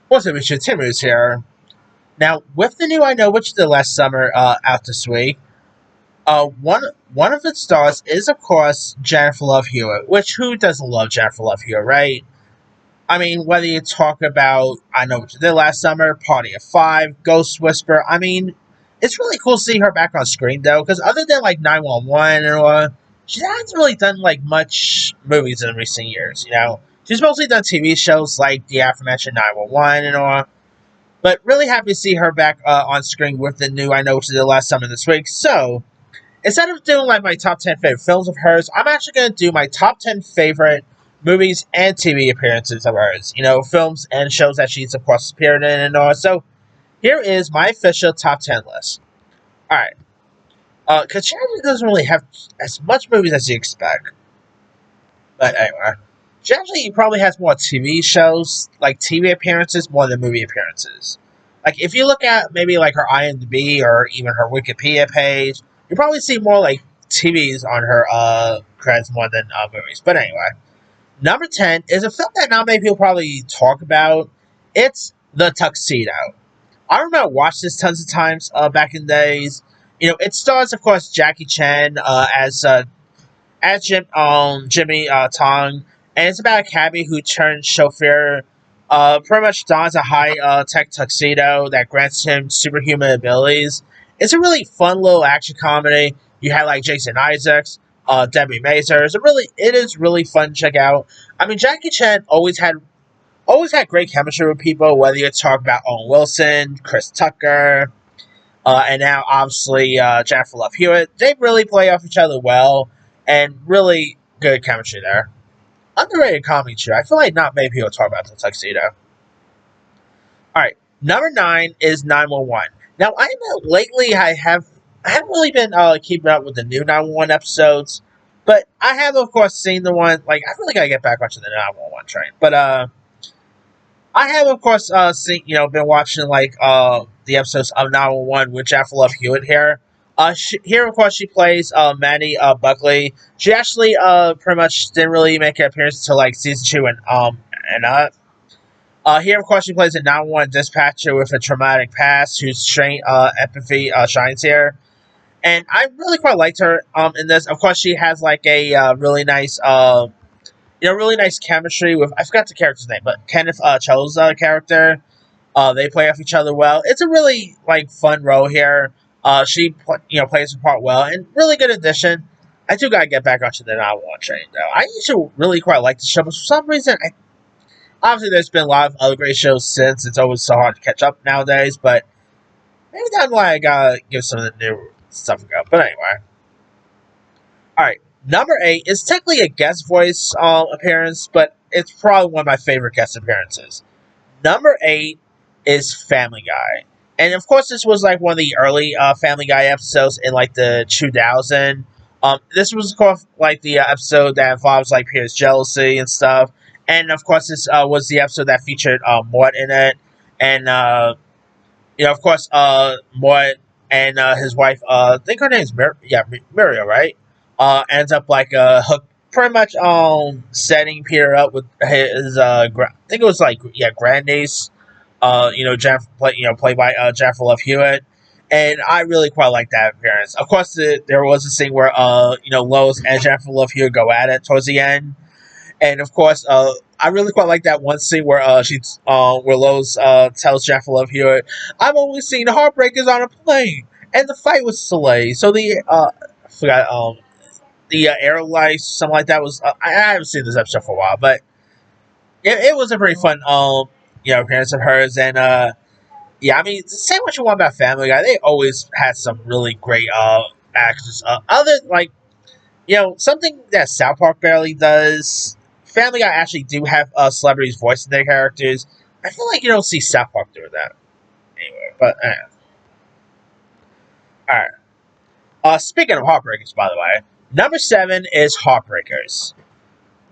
What's up, Richard? Timmers here. Now, with the new I Know What You Did Last Summer out this week, one of its stars is, of course, Jennifer Love Hewitt, which who doesn't love Jennifer Love Hewitt, right? I mean, whether you talk about I Know What You Did Last Summer, Party of Five, Ghost Whisper, I mean, it's really cool seeing her back on screen, though, because other than, like, 911 and all, she hasn't really done, like, much movies in recent years, you know? She's mostly done TV shows like the aforementioned 911 and all, but really happy to see her back on screen with the new I Know What You Did Last Summer this week. So, instead of doing like my top 10 favorite films of hers, I'm actually going to do my top 10 favorite movies and TV appearances of hers. You know, films and shows that she's, of course, appeared in and all. So, here is my official top 10 list. Alright. Because she actually doesn't really have as much movies as you expect. But anyway. She actually probably has more TV shows, like TV appearances, more than movie appearances. Like, if you look at maybe like her IMDb or even her Wikipedia page, you probably see more like TVs on her credits more than movies. But anyway, number 10 is a film that not many people probably talk about. It's The Tuxedo. I remember watching this tons of times back in the days. You know, it stars, of course, Jackie Chan as Jimmy Tong, and it's about a cabbie who turns chauffeur. Pretty much dons a high tech tuxedo that grants him superhuman abilities. It's a really fun little action comedy. You had like Jason Isaacs, Debbie Mazar. It is really fun to check out. I mean, Jackie Chan always had great chemistry with people. Whether you talk about Owen Wilson, Chris Tucker, and now obviously Jennifer Love Hewitt, they really play off each other well, and really good chemistry there. Underrated comedy too. I feel like not many people talk about The Tuxedo. Alright, number 9 is 911. Now, I know lately I haven't really been keeping up with the new 911 episodes, but I have, of course, seen the one, like, I really gotta get back onto the 911 train. But, I have, of course, been watching, like, the episodes of 911 with Jennifer Love Hewitt here. Here, of course, she plays Maddie Buckley. She actually pretty much didn't really make an appearance until like season 2 and up. Here, of course, she plays a 911 dispatcher with a traumatic past whose strained empathy shines here. And I really quite liked her in this. Of course, she has like a really nice, really nice chemistry with, I forgot the character's name, but Kenneth Cho's character. They play off each other well. It's a really like fun role here. She plays the part well, and really good addition. I do gotta get back onto the 911 train though. I used to really quite like the show, but for some reason, obviously there's been a lot of other great shows since. It's always so hard to catch up nowadays, but maybe that's why I gotta give some of the new stuff a go. But anyway, all right. Number 8 is technically a guest voice appearance, but it's probably one of my favorite guest appearances. Number 8 is Family Guy. And of course, this was like one of the early Family Guy episodes in like the 2000. This was of course like the episode that involves like Peter's jealousy and stuff. And of course, this was the episode that featured Mort in it. And of course, Mort and his wife, I think her name's Muriel, right? Ends up like hook, pretty much setting Peter up with his I think it was like grandniece. Played by Jennifer Love Hewitt, and I really quite like that appearance. Of course, there was a scene where Lois and Jennifer Love Hewitt go at it towards the end, and of course, I really quite like that one scene where where Lois tells Jennifer Love Hewitt, "I've only seen heartbreakers on a plane," and the fight was delayed. So I forgot the air life, something like that was. I haven't seen this episode for a while, but it was a pretty fun appearance of hers. And I mean, say what you want about Family Guy, they always had some really great actors. Other like something that South Park barely does. Family Guy actually do have celebrities voicing their characters. I feel like you don't see South Park doing that anyway. But all right. Speaking of Heartbreakers, by the way, number 7 is Heartbreakers.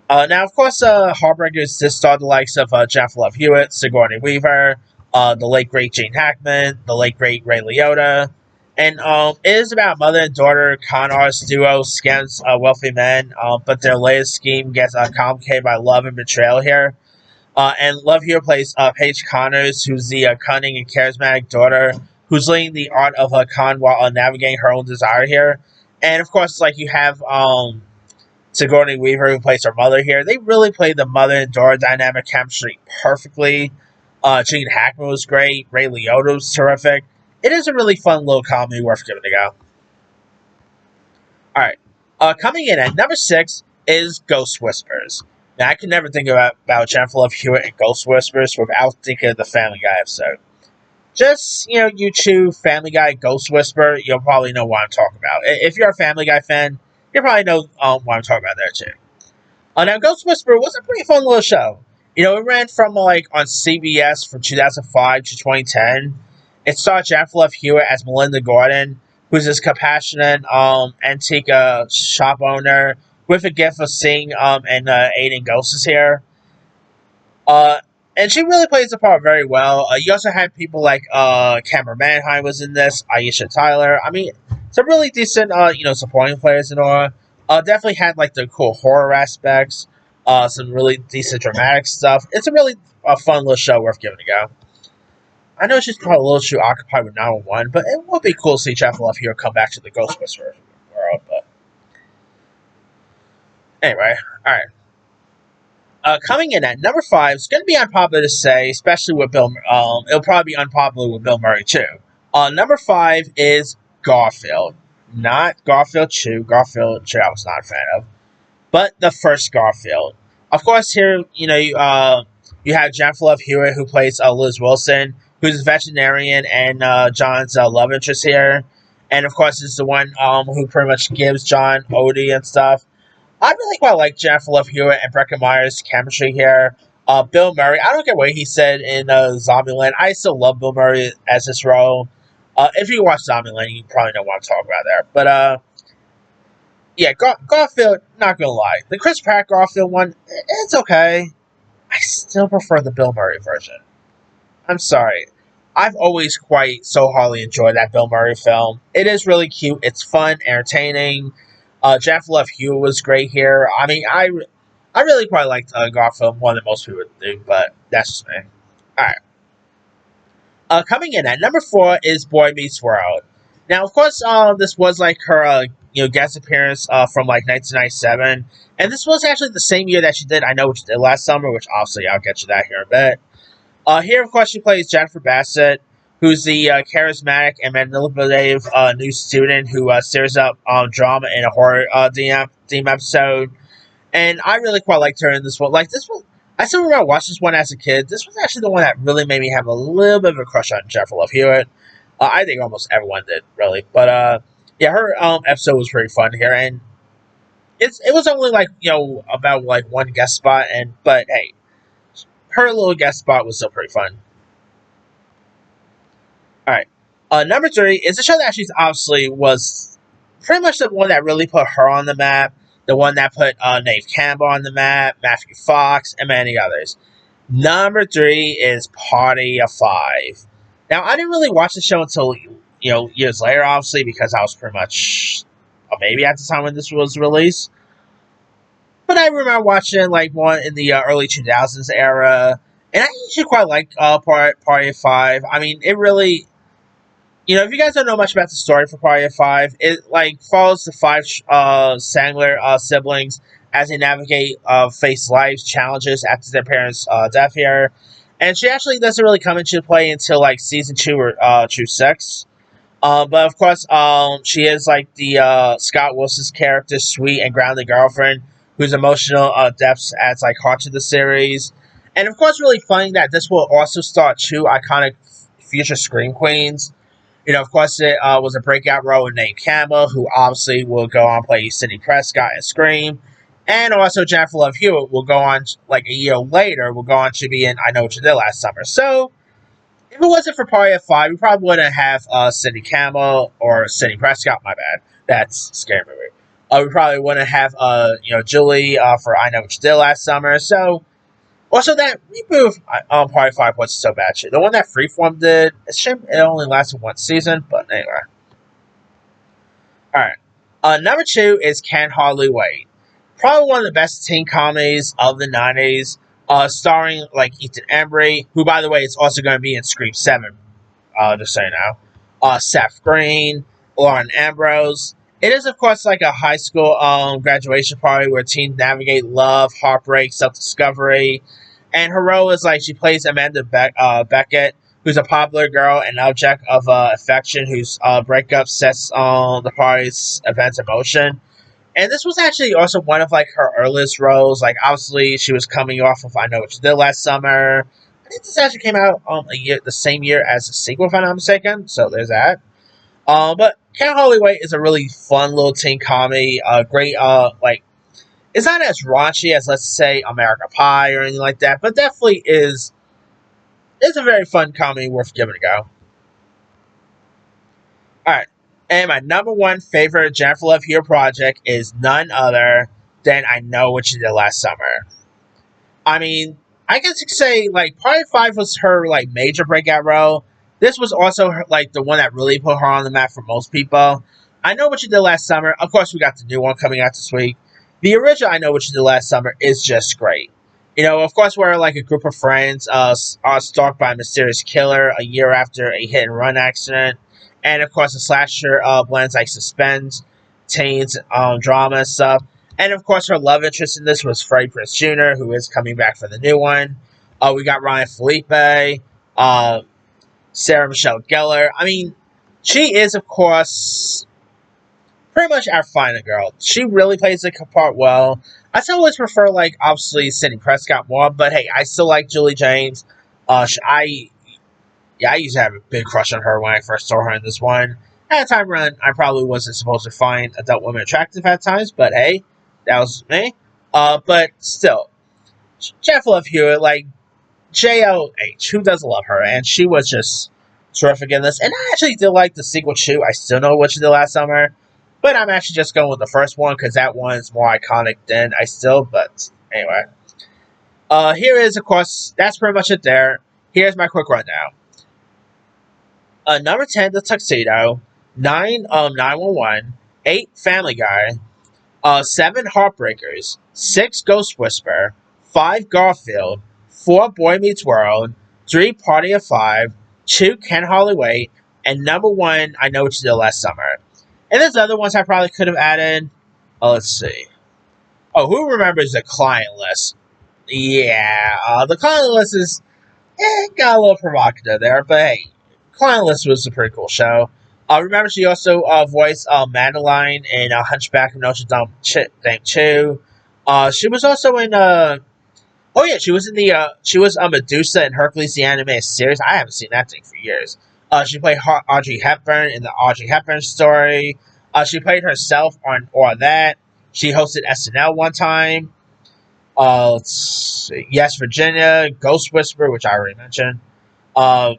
Now, of course, Heartbreakers just starred the likes of Jennifer Love Hewitt, Sigourney Weaver, the late great Gene Hackman, the late great Ray Liotta, and it is about mother and daughter con artist duo scams wealthy men, but their latest scheme gets complicated by love and betrayal here. And Love Hero plays Paige Connors, who's the cunning and charismatic daughter who's learning the art of a con while navigating her own desire here. And of course, like you have Sigourney Weaver, who plays her mother here. They really play the mother and daughter dynamic chemistry perfectly. Gene Hackman was great. Ray Liotta was terrific. It is a really fun little comedy worth giving a go. All right. Coming in at number 6 is Ghost Whispers. Now, I can never think about Jennifer Love Hewitt and Ghost Whispers without thinking of the Family Guy episode. Just, YouTube Family Guy Ghost Whisper, you'll probably know what I'm talking about. If you're a Family Guy fan, you probably know what I'm talking about there, too. Now, Ghost Whisperer was a pretty fun little show. It ran from on CBS from 2005 to 2010. It starred Jennifer Love Hewitt as Melinda Gordon, who's this compassionate antique shop owner with a gift of seeing and aiding ghosts here. Uh, and she really plays the part very well. You also had people like Cameron Manheim was in this, Aisha Tyler. I mean, some really decent supporting players and all. Definitely had like the cool horror aspects. Some really decent dramatic stuff. It's a really fun little show worth giving a go. I know she's probably a little too occupied with 911, but it would be cool to see Jennifer Love Hewitt come back to the Ghost Whisperer world. But anyway, all right. Coming in at number 5, it's going to be unpopular to say, especially with Bill. It'll probably be unpopular with Bill Murray too. Number 5 is Garfield, not Garfield 2. Garfield 2, I was not a fan of, but the first Garfield. Of course, here you have Jennifer Love Hewitt, who plays Liz Wilson, who's a veterinarian and John's love interest here, and of course is the one who pretty much gives John Odie and stuff. I really quite like Jennifer Love Hewitt and Breckin Meyer's chemistry here. Bill Murray, I don't get what he said in Zombieland. I still love Bill Murray as this role. If you watch Zombieland, you probably know what I'm talking about there. But yeah, Garfield, not gonna lie, the Chris Pratt Garfield one, it's okay. I still prefer the Bill Murray version. I'm sorry. I've always quite so hardly enjoyed that Bill Murray film. It is really cute. It's fun, entertaining. Jennifer Love Hewitt was great here. I mean, I really quite liked Garfield more than most people do, but that's just me. Alright. Coming in at number 4 is Boy Meets World. Now, of course, this was like her guest appearance from like 1997, and this was actually the same year that she did I Know What You Did Last Summer, which obviously I'll get you that here in a bit. Here, of course, she plays Jennifer Bassett, who's the charismatic and manipulative new student who stirs up drama in a horror theme episode. And I really quite liked her in this one. Like, this one, I still remember watching this one as a kid. This was actually the one that really made me have a little bit of a crush on Jennifer Love Hewitt. I think almost everyone did, really. But, yeah, her episode was pretty fun here. And it was only, like, about, like, one guest spot. But, hey, her little guest spot was still pretty fun. Alright. Number 3 is a show that she's obviously was pretty much the one that really put her on the map. The one that put Nave Campbell on the map, Matthew Fox, and many others. Number 3 is Party of 5. Now, I didn't really watch the show until, years later, obviously, because I was pretty much a baby at the time when this was released. But I remember watching, like, one in the early 2000s era, and I usually quite like Party of 5. I mean, it really... if you guys don't know much about the story for Party of 5, it like follows the 5 Sangler siblings as they navigate face life's challenges after their parents' death here. And she actually doesn't really come into play until like season 2 or 6. But of course, she is like the Scott Wilson's character, sweet and grounded girlfriend whose emotional depths adds like heart to the series. And of course, really funny that this will also star 2 iconic future Scream Queens. Of course, it was a breakout role with Nate Campbell, who obviously will go on to play Sidney Prescott in Scream. And also Jennifer Love Hewitt will go on, like a year later, will go on to be in I Know What You Did Last Summer. So, if it wasn't for Party of 5, we probably wouldn't have Sidney Campbell or Sidney Prescott, my bad. That's a scary movie. We probably wouldn't have, Julie for I Know What You Did Last Summer. So, also, that reboot of Party 5 wasn't so bad shit. The one that Freeform did, it only lasted one season, but anyway. Alright. Number 2 is Can't Hardly Wait. Probably one of the best teen comedies of the 90s. starring like Ethan Embry, who by the way is also going to be in Scream 7. Just so you know. Seth Green, Lauren Ambrose. It is, of course, like a high school graduation party where teens navigate love, heartbreak, self discovery. And her role is like she plays Amanda Beckett, who's a popular girl and object of affection, whose breakup sets the party's events in motion. And this was actually also one of like her earliest roles. Like obviously she was coming off of I Know What You Did Last Summer. I think this actually came out the same year as the sequel, if I'm not mistaken. So there's that. But Cat Holloway is a really fun little teen comedy. Great, like it's not as raunchy as let's say American Pie or anything like that, but definitely is. It's a very fun comedy worth giving a go. All right, and my number one favorite Jennifer Love Hewitt project is none other than I Know What You Did Last Summer. I mean, I guess you could say like Part Five was her like major breakout role. This was also her, like the one that really put her on the map for most people. I Know What You Did Last Summer. Of course, we got the new one coming out this week. The original I Know What You Did Last Summer is just great. You know, of course, we're like a group of friends are stalked by a mysterious killer a year after a hit and run accident, and of course, the slasher blends like suspense, teens, drama and stuff. And of course, her love interest in this was Freddie Prinze Jr., who is coming back for the new one. We got Ryan Felipe, uh, Sarah Michelle Gellar. I mean, she is, of course, pretty much our final girl. She really plays the part well. I still always prefer, like, obviously, Sidney Prescott more, but hey, I still like Julie James. I used to have a big crush on her when I first saw her in this one. At a time run, I probably wasn't supposed to find adult women attractive at times, but hey, that was me. But still, Jeff Love Hewitt, like JLH, who doesn't love her? And she was just terrific in this. And I actually did like the sequel too. I still know what she did last summer, but I'm actually just going with the first one because that one is more iconic than I still. But anyway, here is of course that's pretty much it. There. Here's my quick rundown. Number 10, The Tuxedo. 9, 911. 8, Family Guy. 7, Heartbreakers. 6, Ghost Whisperer. 5, Garfield. 4, Boy Meets World. 3, Party of 5. 2, Ken Holloway. And number 1, I Know What You Did Last Summer. And there's other ones I probably could have added. Let's see. Oh, who remembers the client list? Yeah, the client list is got a little provocative there, but hey, Client List was a pretty cool show. Remember, she also voiced Madeline in Hunchback of Notre Dame 2. She was also in. Oh yeah, she was in the. She was Medusa in Hercules the animated series. I haven't seen that thing for years. She played Audrey Hepburn in the Audrey Hepburn story. She played herself on Or That. She hosted SNL one time. Let's see. Yes, Virginia, Ghost Whisperer, which I already mentioned. Uh,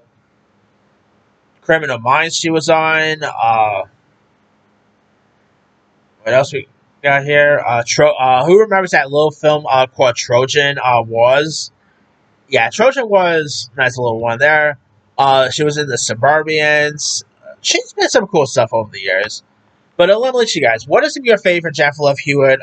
Criminal Minds she was on. What else we got here? Who remembers that little film called Trojan Wars? Yeah, Trojan was nice little one there. She was in the Suburbians. She's been some cool stuff over the years. But let me let you guys. What are some of your favorite Jennifer Love Hewitt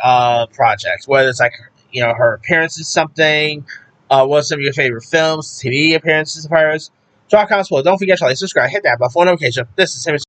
projects? Whether it's like her appearances, something. What are some of your favorite films, TV appearances of hers? Drop comments below. Don't forget to like, subscribe, hit that bell for notification. This is Timothy.